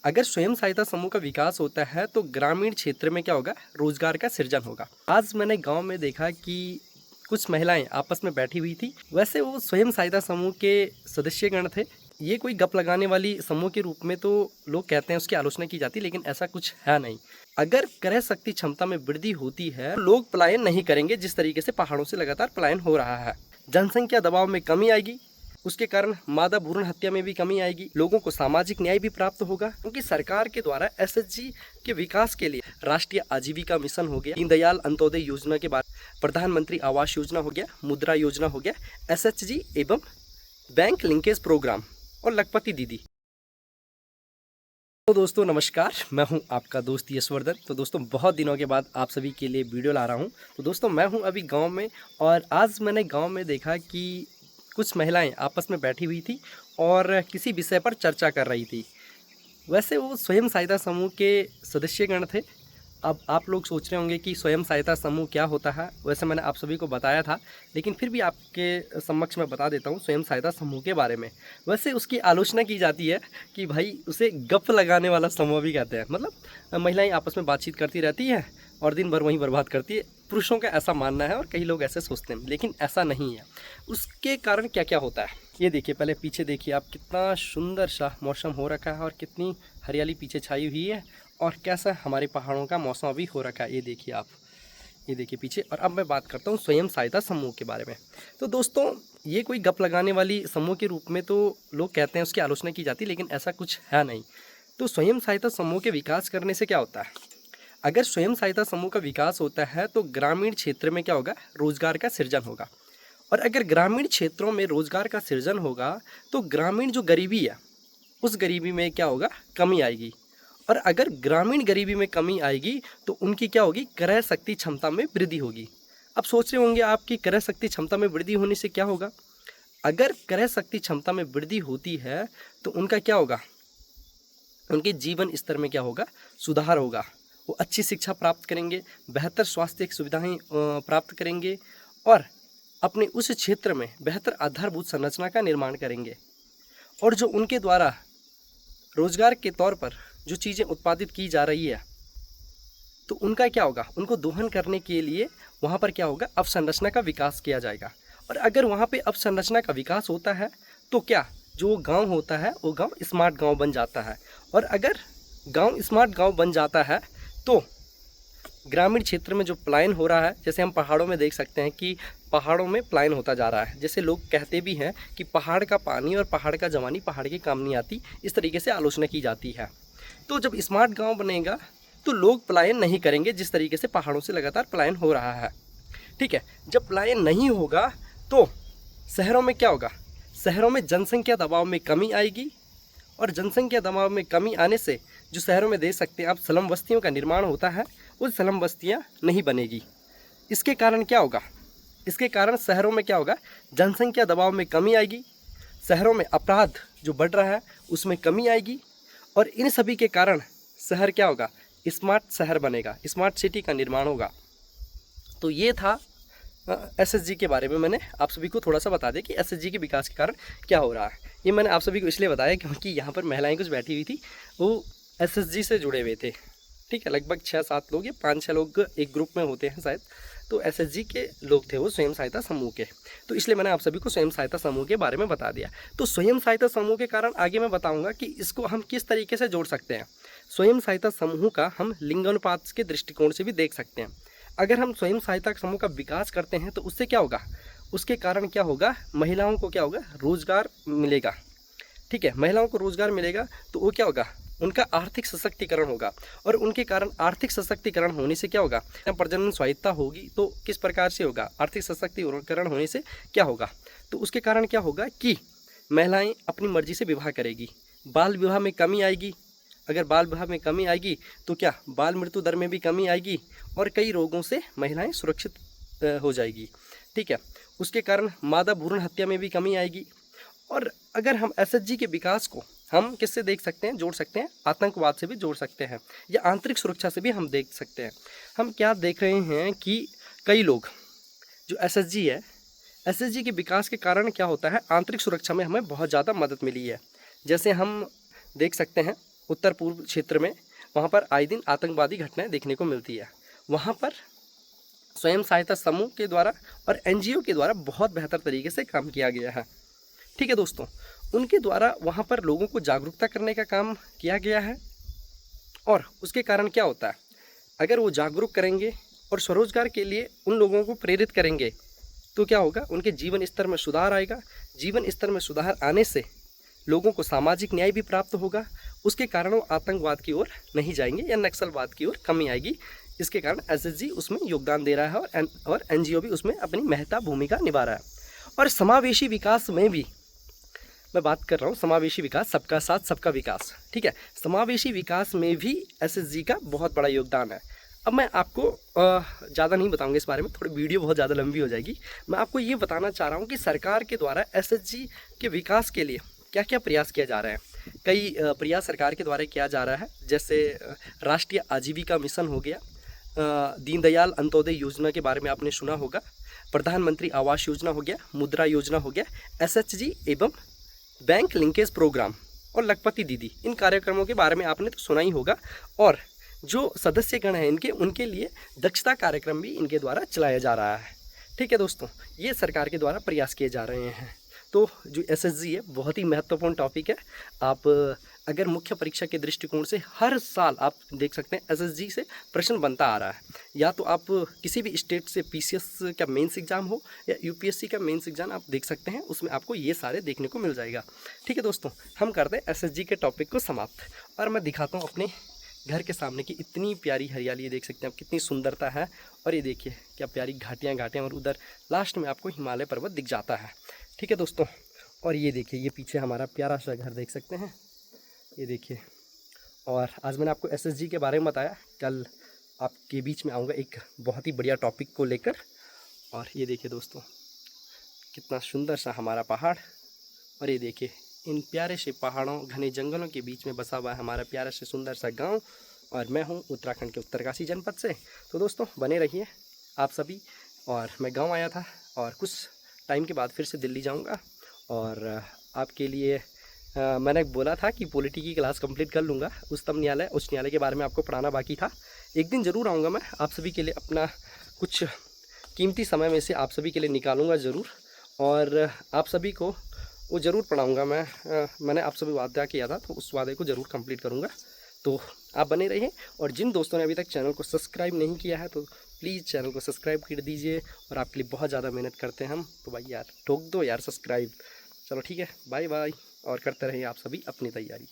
अगर स्वयं सहायता समूह का विकास होता है तो ग्रामीण क्षेत्र में क्या होगा, रोजगार का सृजन होगा। आज मैंने गांव में देखा कि कुछ महिलाएं आपस में बैठी हुई थी। वैसे वो स्वयं सहायता समूह के सदस्यगण थे। ये कोई गप लगाने वाली समूह के रूप में तो लोग कहते हैं, उसकी आलोचना की जाती है, लेकिन ऐसा कुछ है नहीं। अगर क्रय शक्ति क्षमता में वृद्धि होती है तो लोग पलायन नहीं करेंगे, जिस तरीके से पहाड़ों से लगातार पलायन हो रहा है। जनसंख्या दबाव में कमी आएगी, उसके कारण मादा भ्रूण हत्या में भी कमी आएगी। लोगों को सामाजिक न्याय भी प्राप्त होगा, क्योंकि सरकार के द्वारा एसएचजी के विकास के लिए राष्ट्रीय आजीविका मिशन हो गया, दीनदयाल अंत्योदय योजना के बाद प्रधानमंत्री आवास योजना हो गया, मुद्रा योजना हो गया, एसएचजी एवं बैंक लिंकेज प्रोग्राम और लखपति दीदी। तो दोस्तों नमस्कार, मैं हूं आपका दोस्त यशवर्धन। तो दोस्तों बहुत दिनों के बाद आप सभी के लिए वीडियो ला रहा हूं। तो दोस्तों मैं हूं अभी गांव में, और आज मैंने गांव में देखा कि कुछ महिलाएं आपस में बैठी हुई थी और किसी विषय पर चर्चा कर रही थी। वैसे वो स्वयं सहायता समूह के सदस्यगण थे। अब आप लोग सोच रहे होंगे कि स्वयं सहायता समूह क्या होता है। वैसे मैंने आप सभी को बताया था, लेकिन फिर भी आपके समक्ष मैं बता देता हूँ स्वयं सहायता समूह के बारे में। वैसे उसकी आलोचना की जाती है कि भाई उसे गप लगाने वाला समूह भी कहते हैं। मतलब महिलाएं आपस में बातचीत करती रहती हैं और दिन भर वहीं बर्बाद करती है। पुरुषों का ऐसा मानना है और कई लोग ऐसे सोचते हैं, लेकिन ऐसा नहीं है। उसके कारण क्या क्या होता है ये देखिए। पहले पीछे देखिए आप, कितना सुंदर सा मौसम हो रखा है और कितनी हरियाली पीछे छाई हुई है, और कैसा हमारे पहाड़ों का मौसम अभी हो रखा है। ये देखिए आप, ये देखिए पीछे। और अब मैं बात करता हूँ स्वयं सहायता समूह के बारे में। तो दोस्तों ये कोई गप लगाने वाली समूह के रूप में तो लोग कहते हैं, उसकी आलोचना की जाती है, लेकिन ऐसा कुछ है नहीं। तो स्वयं सहायता समूह के विकास करने से क्या होता है? अगर स्वयं सहायता समूह का विकास होता है तो ग्रामीण क्षेत्र में क्या होगा, रोजगार का सृजन होगा। और अगर ग्रामीण क्षेत्रों में रोजगार का सृजन होगा तो ग्रामीण जो गरीबी है, उस गरीबी में क्या होगा, कमी आएगी। और अगर ग्रामीण गरीबी में कमी आएगी तो उनकी क्या होगी, क्रय शक्ति क्षमता में वृद्धि होगी। अब सोच रहे होंगे आप कि क्रय शक्ति क्षमता में वृद्धि होने से क्या होगा। अगर क्रय शक्ति क्षमता में वृद्धि होती है तो उनका क्या होगा, उनके जीवन स्तर में क्या होगा, सुधार होगा। वो अच्छी शिक्षा प्राप्त करेंगे, बेहतर स्वास्थ्य सुविधाएं प्राप्त करेंगे, और अपने उस क्षेत्र में बेहतर आधारभूत संरचना का निर्माण करेंगे। और जो उनके द्वारा रोजगार के तौर पर जो चीज़ें उत्पादित की जा रही है, तो उनका क्या होगा, उनको दोहन करने के लिए वहाँ पर क्या होगा, अवसंरचना का विकास किया जाएगा। और अगर वहाँ पे अवसंरचना का विकास होता है तो क्या, जो गांव होता है वो गांव स्मार्ट गांव बन जाता है। और अगर गांव स्मार्ट गांव बन जाता है तो ग्रामीण क्षेत्र में जो पलायन हो रहा है, जैसे हम पहाड़ों में देख सकते हैं कि पहाड़ों में पलायन होता जा रहा है। जैसे लोग कहते भी हैं कि पहाड़ का पानी और पहाड़ का जवानी पहाड़ के काम नहीं आती, इस तरीके से आलोचना की जाती है। तो जब स्मार्ट गांव बनेगा तो लोग पलायन नहीं करेंगे, जिस तरीके से पहाड़ों से लगातार पलायन हो रहा है। ठीक है, जब पलायन नहीं होगा तो शहरों में क्या होगा, शहरों में जनसंख्या दबाव में कमी आएगी। और जनसंख्या दबाव में कमी आने से जो शहरों में देख सकते हैं आप, स्लम बस्तियों का निर्माण होता है, वो स्लम बस्तियाँ नहीं बनेगी। इसके कारण क्या होगा, इसके कारण शहरों में क्या होगा, जनसंख्या दबाव में कमी आएगी, शहरों में अपराध जो बढ़ रहा है उसमें कमी आएगी। और इन सभी के कारण शहर क्या होगा, स्मार्ट शहर बनेगा, स्मार्ट सिटी का निर्माण होगा। तो ये था एसएचजी के बारे में। मैंने आप सभी को थोड़ा सा बता दें कि एसएचजी के विकास के कारण क्या हो रहा है। ये मैंने आप सभी को इसलिए बताया क्योंकि यहाँ पर महिलाएं कुछ बैठी हुई थी, वो एसएचजी से जुड़े हुए थे। ठीक है, लगभग 6-7 लोग या 5-6 लोग एक ग्रुप में होते हैं शायद। तो एसएचजी के लोग थे वो, स्वयं सहायता समूह के। तो इसलिए मैंने आप सभी को स्वयं सहायता समूह के बारे में बता दिया। तो स्वयं सहायता समूह के कारण आगे मैं बताऊँगा कि इसको हम किस तरीके से जोड़ सकते हैं। स्वयं सहायता समूह का हम लिंगानुपात के दृष्टिकोण से भी देख सकते हैं। अगर हम स्वयं सहायता समूह का विकास करते हैं तो उससे क्या होगा, उसके कारण क्या होगा, महिलाओं को क्या होगा, रोजगार मिलेगा। ठीक है, महिलाओं को रोजगार मिलेगा तो वो क्या होगा, उनका आर्थिक सशक्तिकरण होगा। और उनके कारण आर्थिक सशक्तिकरण होने से क्या होगा, प्रजनन स्वायत्ता होगी। तो किस प्रकार से होगा, आर्थिक सशक्तिकरण होने से क्या होगा, तो उसके कारण क्या होगा कि महिलाएं अपनी मर्जी से विवाह करेगी, बाल विवाह में कमी आएगी। अगर बाल विवाह में कमी आएगी तो क्या, बाल मृत्यु दर में भी कमी आएगी, और कई रोगों से महिलाएं सुरक्षित हो जाएगी। ठीक है, उसके कारण मादा भ्रूण हत्या में भी कमी आएगी। और अगर हम एसएचजी के विकास को हम किससे देख सकते हैं, जोड़ सकते हैं, आतंकवाद से भी जोड़ सकते हैं, या आंतरिक सुरक्षा से भी हम देख सकते हैं। हम क्या देख रहे हैं कि कई लोग, जो एसएचजी है, एसएचजी के विकास के कारण क्या होता है, आंतरिक सुरक्षा में हमें बहुत ज़्यादा मदद मिली है। जैसे हम देख सकते हैं उत्तर पूर्व क्षेत्र में, वहाँ पर आए दिन आतंकवादी घटनाएं देखने को मिलती है। वहाँ पर स्वयं सहायता समूह के द्वारा और एनजीओ के द्वारा बहुत बेहतर तरीके से काम किया गया है। ठीक है दोस्तों, उनके द्वारा वहाँ पर लोगों को जागरूकता करने का काम किया गया है। और उसके कारण क्या होता है, अगर वो जागरूक करेंगे और स्वरोजगार के लिए उन लोगों को प्रेरित करेंगे तो क्या होगा, उनके जीवन स्तर में सुधार आएगा। जीवन स्तर में सुधार आने से लोगों को सामाजिक न्याय भी प्राप्त होगा। उसके कारण वो आतंकवाद की ओर नहीं जाएंगे या नक्सलवाद की ओर कमी आएगी। इसके कारण एसएसजी उसमें योगदान दे रहा है और एनजीओ भी उसमें अपनी महत्ता भूमिका निभा रहा है। और समावेशी विकास में भी मैं बात कर रहा हूँ, समावेशी विकास, सबका साथ सबका विकास। ठीक है, समावेशी विकास में भी एसएसजी का बहुत बड़ा योगदान है। अब मैं आपको ज़्यादा नहीं बताऊंगा इस बारे में, थोड़ी वीडियो बहुत ज़्यादा लंबी हो जाएगी। मैं आपको ये बताना चाह रहा हूँ कि सरकार के द्वारा एसएसजी के विकास के लिए क्या क्या प्रयास किए जा रहे हैं। कई प्रयास सरकार के द्वारा किया जा रहा है, जैसे राष्ट्रीय आजीविका मिशन हो गया, दीनदयाल अंत्योदय योजना के बारे में आपने सुना होगा, प्रधानमंत्री आवास योजना हो गया, मुद्रा योजना हो गया, एसएचजी एवं बैंक लिंकेज प्रोग्राम और लखपति दीदी, इन कार्यक्रमों के बारे में आपने तो सुना ही होगा। और जो सदस्यगण हैं इनके, उनके लिए दक्षता कार्यक्रम भी इनके द्वारा चलाया जा रहा है। ठीक है दोस्तों, ये सरकार के द्वारा प्रयास किए जा रहे हैं। तो जो एसएसजी है बहुत ही महत्वपूर्ण टॉपिक है। आप अगर मुख्य परीक्षा के दृष्टिकोण से हर साल आप देख सकते हैं एसएसजी से प्रश्न बनता आ रहा है। या तो आप किसी भी स्टेट से पीसीएस का मेंस एग्जाम हो या यूपीएससी का मेंस एग्जाम आप देख सकते हैं, उसमें आपको ये सारे देखने को मिल जाएगा। ठीक है दोस्तों, हम करते हैं एसएसजी के टॉपिक को समाप्त और मैं दिखाता हूँ अपने घर के सामने की इतनी प्यारी हरियाली। ये देख सकते हैं आप कितनी सुंदरता है। और ये देखिए क्या प्यारी घाटियाँ और उधर लास्ट में आपको हिमालय पर्वत दिख जाता है। ठीक है दोस्तों, और ये देखिए ये पीछे हमारा प्यारा सा घर देख सकते हैं, ये देखिए। और आज मैंने आपको एसएसजी के बारे में बताया, कल आपके बीच में आऊँगा एक बहुत ही बढ़िया टॉपिक को लेकर। और ये देखिए दोस्तों कितना सुंदर सा हमारा पहाड़, और ये देखिए इन प्यारे से पहाड़ों घने जंगलों के बीच में बसा हुआ है हमारा प्यारा से सुंदर सा गांव। और मैं हूं उत्तराखंड के उत्तरकाशी जनपद से। तो दोस्तों बने रहिए आप सभी। और मैं गांव आया था और कुछ टाइम के बाद फिर से दिल्ली जाऊंगा। और आपके लिए मैंने बोला था कि पॉलिटी की क्लास कंप्लीट कर लूँगा, उच्चतम न्यायालय उच्च न्यायालय के बारे में आपको पढ़ाना बाकी था। एक दिन ज़रूर आऊँगा मैं आप सभी के लिए, अपना कुछ कीमती समय में से आप सभी के लिए निकालूँगा ज़रूर, और आप सभी को वो ज़रूर पढ़ाऊँगा मैं। मैंने आप सभी वादा किया था तो उस वादे को ज़रूर कंप्लीट करूँगा। तो आप बने रहिए। और जिन दोस्तों ने अभी तक चैनल को सब्सक्राइब नहीं किया है तो प्लीज़ चैनल को सब्सक्राइब कर दीजिए। और आपके लिए बहुत ज़्यादा मेहनत करते हैं हम, तो भाई यार ठोक दो यार सब्सक्राइब। चलो ठीक है, बाय बाय। और करते रहिए आप सभी अपनी तैयारी।